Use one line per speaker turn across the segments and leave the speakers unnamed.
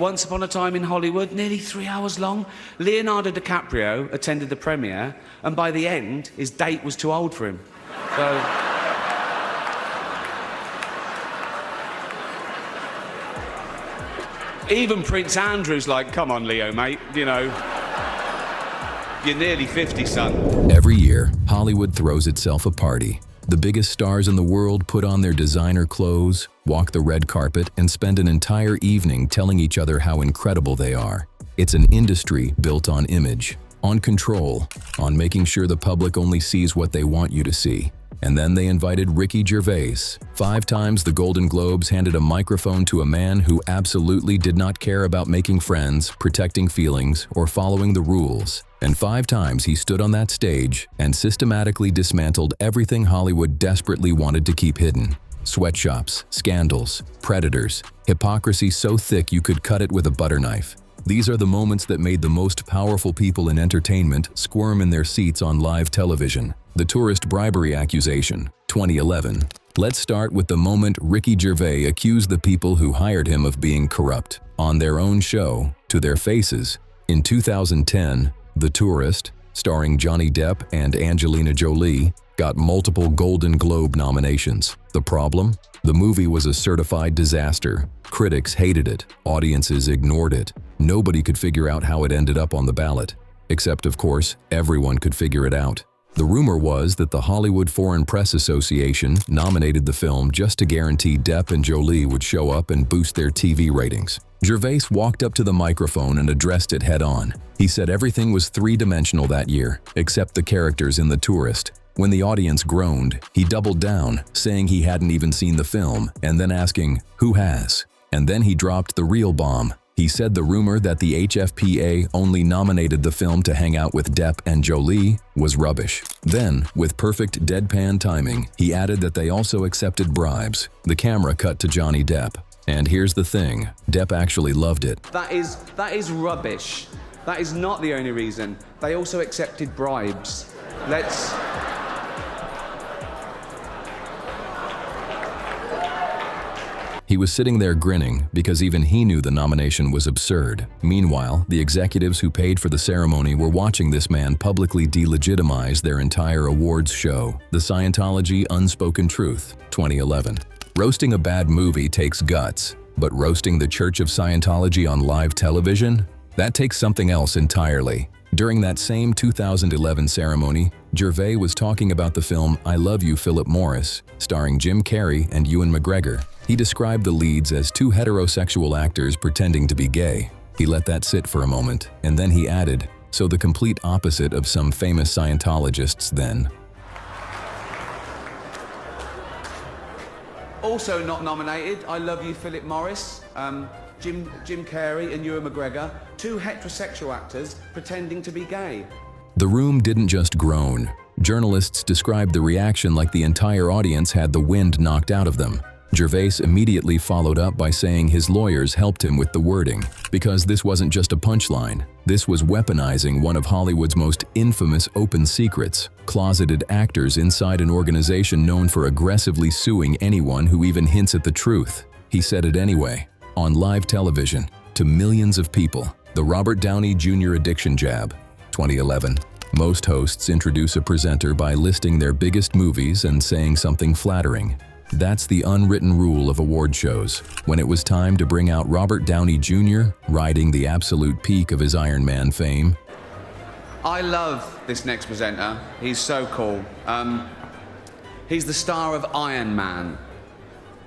Once Upon a Time in Hollywood, nearly 3 hours long. Leonardo DiCaprio attended the premiere, and by the end, his date was too old for him. So... Even Prince Andrew's like, come on, Leo, mate, you know. You're nearly 50, son.
Every year, Hollywood throws itself a party. The biggest stars in the world put on their designer clothes, walk the red carpet, and spend an entire evening telling each other how incredible they are. It's an industry built on image, on control, on making sure the public only sees what they want you to see. And then they invited Ricky Gervais. 5 times the Golden Globes handed a microphone to a man who absolutely did not care about making friends, protecting feelings, or following the rules. And 5 times he stood on that stage and systematically dismantled everything Hollywood desperately wanted to keep hidden. Sweatshops, scandals, predators, hypocrisy so thick you could cut it with a butter knife. These are the moments that made the most powerful people in entertainment squirm in their seats on live television. The tourist bribery accusation, 2011. Let's start with the moment Ricky Gervais accused the people who hired him of being corrupt. On their own show, to their faces. In 2010, The Tourist, starring Johnny Depp and Angelina Jolie, got multiple Golden Globe nominations. The problem? The movie was a certified disaster. Critics hated it. Audiences ignored it. Nobody could figure out how it ended up on the ballot. Except, of course, everyone could figure it out. The rumor was that the Hollywood Foreign Press Association nominated the film just to guarantee Depp and Jolie would show up and boost their TV ratings. Gervais walked up to the microphone and addressed it head-on. He said everything was three-dimensional that year, except the characters in The Tourist. When the audience groaned, he doubled down, saying he hadn't even seen the film, and then asking, "Who has?" And then he dropped the real bomb. He said the rumor that the HFPA only nominated the film to hang out with Depp and Jolie was rubbish. Then, with perfect deadpan timing, he added that they also accepted bribes. The camera cut to Johnny Depp. And here's the thing, Depp actually loved it.
That is rubbish. That is not the only reason. They also accepted bribes. Let's...
He was sitting there grinning because even he knew the nomination was absurd. Meanwhile, the executives who paid for the ceremony were watching this man publicly delegitimize their entire awards show, the Scientology Unspoken Truth, 2011. Roasting a bad movie takes guts, but roasting the Church of Scientology on live television? That takes something else entirely. During that same 2011 ceremony, Gervais was talking about the film I Love You, Philip Morris, starring Jim Carrey and Ewan McGregor. He described the leads as 2 heterosexual actors pretending to be gay. He let that sit for a moment, and then he added, "So the complete opposite of some famous Scientologists then."
Also not nominated, I Love You, Philip Morris, Jim Carrey and Ewan McGregor, 2 heterosexual actors pretending to be gay.
The room didn't just groan. Journalists described the reaction like the entire audience had the wind knocked out of them. Gervais immediately followed up by saying his lawyers helped him with the wording, because this wasn't just a punchline. This was weaponizing one of Hollywood's most infamous open secrets, closeted actors inside an organization known for aggressively suing anyone who even hints at the truth. He said it anyway, on live television, to millions of people. The Robert Downey Jr. addiction jab, 2011. Most hosts introduce a presenter by listing their biggest movies and saying something flattering. That's the unwritten rule of award shows. When it was time to bring out Robert Downey Jr., riding the absolute peak of his Iron Man fame.
I love this next presenter. He's so cool. He's the star of Iron Man,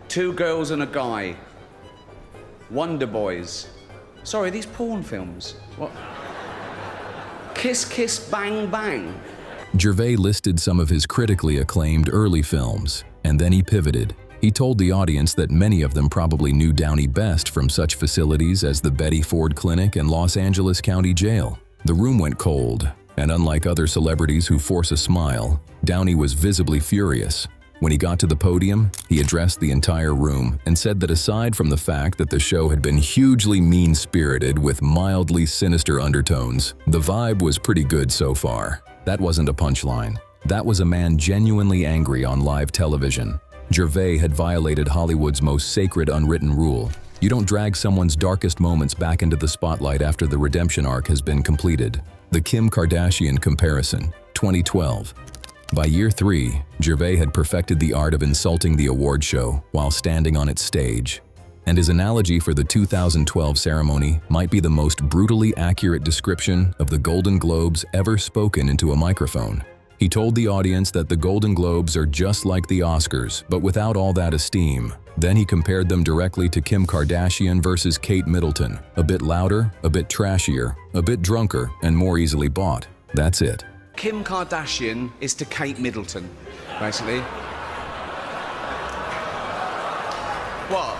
2 Girls and a Guy, Wonder Boys. Sorry, these porn films. What? Kiss Kiss Bang Bang.
Gervais listed some of his critically acclaimed early films, and then he pivoted. He told the audience that many of them probably knew Downey best from such facilities as the Betty Ford Clinic and Los Angeles County Jail. The room went cold, and unlike other celebrities who force a smile, Downey was visibly furious. When he got to the podium, he addressed the entire room and said that aside from the fact that the show had been hugely mean-spirited with mildly sinister undertones, the vibe was pretty good so far. That wasn't a punchline. That was a man genuinely angry on live television. Gervais had violated Hollywood's most sacred unwritten rule. You don't drag someone's darkest moments back into the spotlight after the redemption arc has been completed. The Kim Kardashian Comparison, 2012. By year 3, Gervais had perfected the art of insulting the award show while standing on its stage. And his analogy for the 2012 ceremony might be the most brutally accurate description of the Golden Globes ever spoken into a microphone. He told the audience that the Golden Globes are just like the Oscars, but without all that esteem. Then he compared them directly to Kim Kardashian versus Kate Middleton. A bit louder, a bit trashier, a bit drunker, and more easily bought. That's it.
Kim Kardashian is to Kate Middleton, basically. What?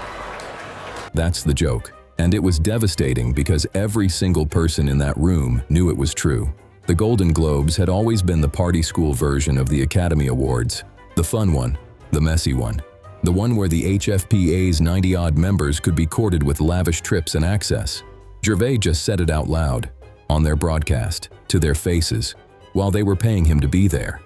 That's the joke. And it was devastating because every single person in that room knew it was true. The Golden Globes had always been the party school version of the Academy Awards. The fun one, the messy one. The one where the HFPA's 90-odd members could be courted with lavish trips and access. Gervais just said it out loud, on their broadcast, to their faces, while they were paying him to be there.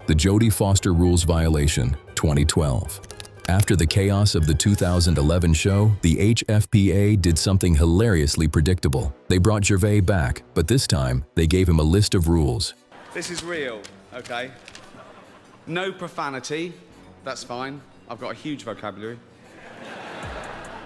The Jodie Foster Rules Violation, 2012. After the chaos of the 2011 show, the HFPA did something hilariously predictable. They brought Gervais back, but this time, they gave him a list of rules.
This is real, okay? No profanity, that's fine. I've got a huge vocabulary.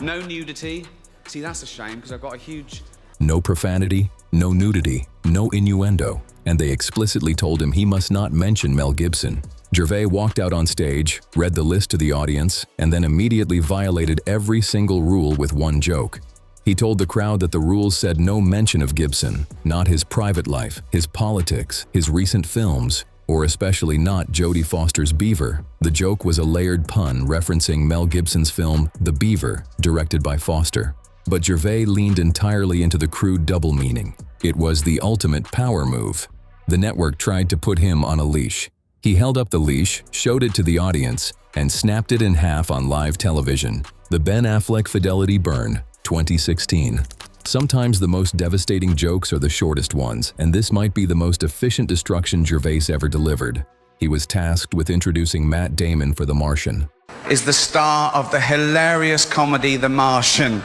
No nudity. See, that's a shame, because I've got a huge...
No profanity, no nudity, no innuendo, and they explicitly told him he must not mention Mel Gibson. Gervais walked out on stage, read the list to the audience, and then immediately violated every single rule with one joke. He told the crowd that the rules said no mention of Gibson, not his private life, his politics, his recent films, or especially not Jodie Foster's Beaver. The joke was a layered pun referencing Mel Gibson's film The Beaver, directed by Foster. But Gervais leaned entirely into the crude double meaning. It was the ultimate power move. The network tried to put him on a leash. He held up the leash, showed it to the audience, and snapped it in half on live television. The Ben Affleck Fidelity Burn, 2016. Sometimes the most devastating jokes are the shortest ones, and this might be the most efficient destruction Gervais ever delivered. He was tasked with introducing Matt Damon for The Martian.
Is the star of the hilarious comedy The Martian.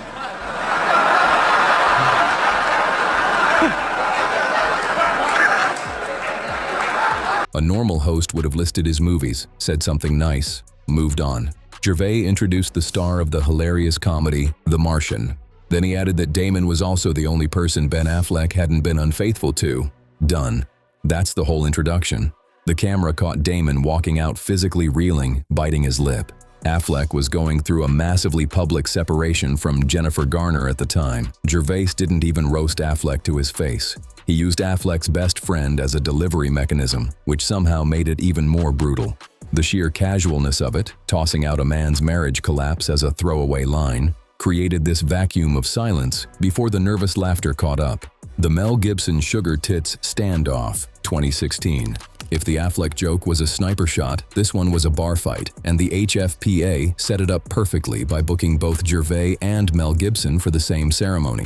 A normal host would have listed his movies, said something nice, moved on. Gervais introduced the star of the hilarious comedy, The Martian. Then he added that Damon was also the only person Ben Affleck hadn't been unfaithful to. Done. That's the whole introduction. The camera caught Damon walking out physically reeling, biting his lip. Affleck was going through a massively public separation from Jennifer Garner at the time. Gervais didn't even roast Affleck to his face. He used Affleck's best friend as a delivery mechanism, which somehow made it even more brutal. The sheer casualness of it, tossing out a man's marriage collapse as a throwaway line, created this vacuum of silence before the nervous laughter caught up. The Mel Gibson Sugar Tits Standoff, 2016. If the Affleck joke was a sniper shot, this one was a bar fight, and the HFPA set it up perfectly by booking both Gervais and Mel Gibson for the same ceremony.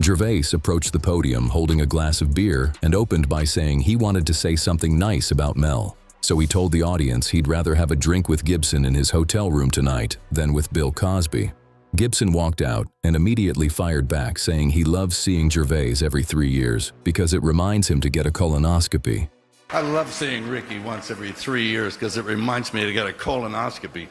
Gervais approached the podium holding a glass of beer and opened by saying he wanted to say something nice about Mel. So he told the audience he'd rather have a drink with Gibson in his hotel room tonight than with Bill Cosby. Gibson walked out and immediately fired back, saying he loves seeing Gervais every 3 years because it reminds him to get a colonoscopy.
I love seeing Ricky once every 3 years because it reminds me to get a colonoscopy.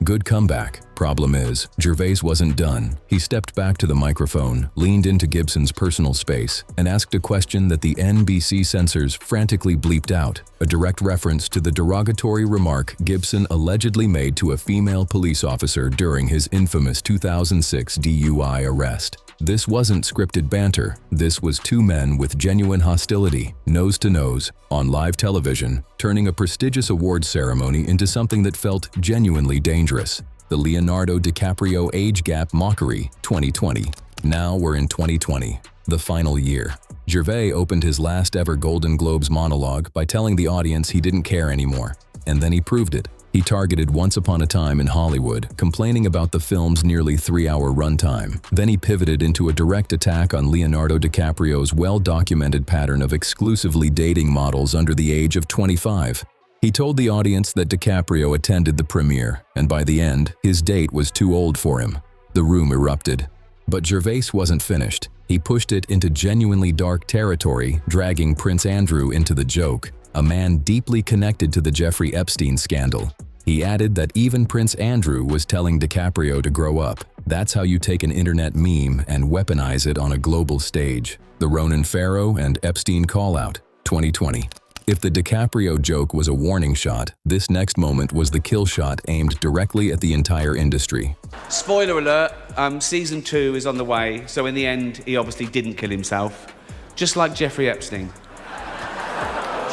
Good comeback. Problem is, Gervais wasn't done. He stepped back to the microphone, leaned into Gibson's personal space, and asked a question that the NBC censors frantically bleeped out, a direct reference to the derogatory remark Gibson allegedly made to a female police officer during his infamous 2006 DUI arrest. This wasn't scripted banter. This was two men with genuine hostility, nose to nose, on live television, turning a prestigious awards ceremony into something that felt genuinely dangerous. The Leonardo DiCaprio age gap mockery, 2020. Now we're in 2020, the final year. Gervais opened his last ever Golden Globes monologue by telling the audience he didn't care anymore. And then he proved it. He targeted Once Upon a Time in Hollywood, complaining about the film's nearly 3-hour runtime. Then he pivoted into a direct attack on Leonardo DiCaprio's well-documented pattern of exclusively dating models under the age of 25. He told the audience that DiCaprio attended the premiere, and by the end, his date was too old for him. The room erupted. But Gervais wasn't finished. He pushed it into genuinely dark territory, dragging Prince Andrew into the joke, a man deeply connected to the Jeffrey Epstein scandal. He added that even Prince Andrew was telling DiCaprio to grow up. That's how you take an internet meme and weaponize it on a global stage. The Ronan Farrow and Epstein Callout, 2020. If the DiCaprio joke was a warning shot, this next moment was the kill shot aimed directly at the entire industry.
Spoiler alert, season 2 is on the way, so in the end, he obviously didn't kill himself. Just like Jeffrey Epstein.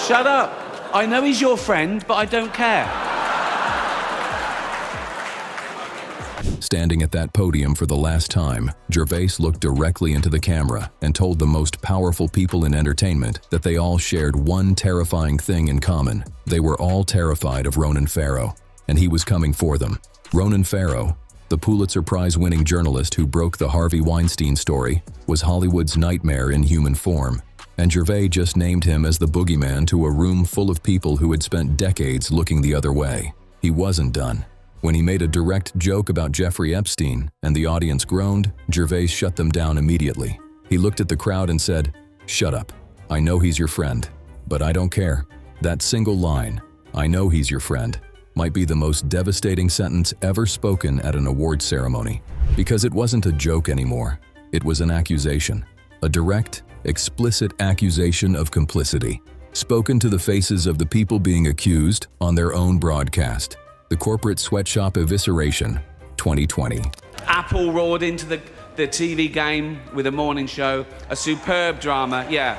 Shut up! I know he's your friend, but I don't care.
Standing at that podium for the last time, Gervais looked directly into the camera and told the most powerful people in entertainment that they all shared one terrifying thing in common. They were all terrified of Ronan Farrow, and he was coming for them. Ronan Farrow, the Pulitzer Prize-winning journalist who broke the Harvey Weinstein story, was Hollywood's nightmare in human form, and Gervais just named him as the boogeyman to a room full of people who had spent decades looking the other way. He wasn't done. When he made a direct joke about Jeffrey Epstein and the audience groaned, Gervais shut them down immediately. He looked at the crowd and said, "Shut up. I know he's your friend, but I don't care." That single line, "I know he's your friend," might be the most devastating sentence ever spoken at an award ceremony. Because it wasn't a joke anymore. It was an accusation. A direct, explicit accusation of complicity, spoken to the faces of the people being accused on their own broadcast. The corporate Sweatshop Evisceration, 2020.
Apple roared into the TV game with a morning show. A superb drama, yeah.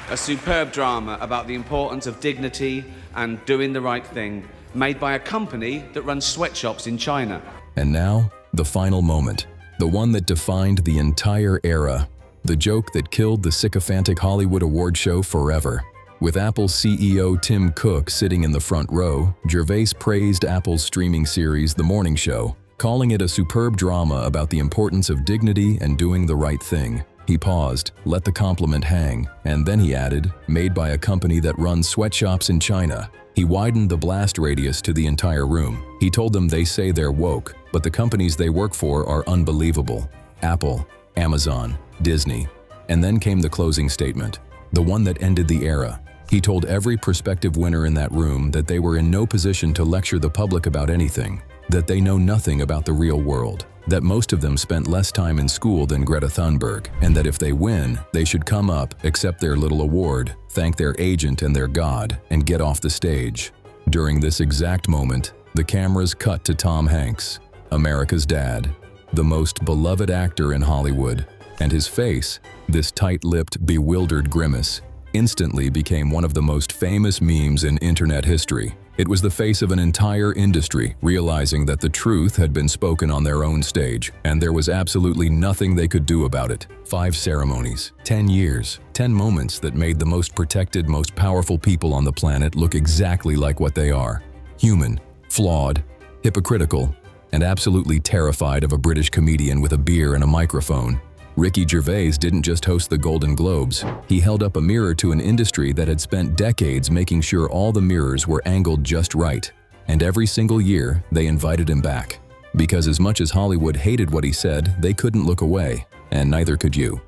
A superb drama about the importance of dignity and doing the right thing, made by a company that runs sweatshops in China.
And now, the final moment. The one that defined the entire era. The joke that killed the sycophantic Hollywood award show forever. With Apple CEO Tim Cook sitting in the front row, Gervais praised Apple's streaming series The Morning Show, calling it a superb drama about the importance of dignity and doing the right thing. He paused, let the compliment hang, and then he added, "Made by a company that runs sweatshops in China." He widened the blast radius to the entire room. He told them they say they're woke, but the companies they work for are unbelievable. Apple, Amazon, Disney. And then came the closing statement, the one that ended the era. He told every prospective winner in that room that they were in no position to lecture the public about anything, that they know nothing about the real world, that most of them spent less time in school than Greta Thunberg, and that if they win, they should come up, accept their little award, thank their agent and their god, and get off the stage. During this exact moment, the cameras cut to Tom Hanks, America's dad, the most beloved actor in Hollywood, and his face, this tight-lipped, bewildered grimace, instantly became one of the most famous memes in internet history. It was the face of an entire industry, realizing that the truth had been spoken on their own stage, and there was absolutely nothing they could do about it. 5 ceremonies, 10 years, 10 moments that made the most protected, most powerful people on the planet look exactly like what they are. Human, flawed, hypocritical, and absolutely terrified of a British comedian with a beer and a microphone. Ricky Gervais didn't just host the Golden Globes. He held up a mirror to an industry that had spent decades making sure all the mirrors were angled just right. And every single year, they invited him back. Because as much as Hollywood hated what he said, they couldn't look away, and neither could you.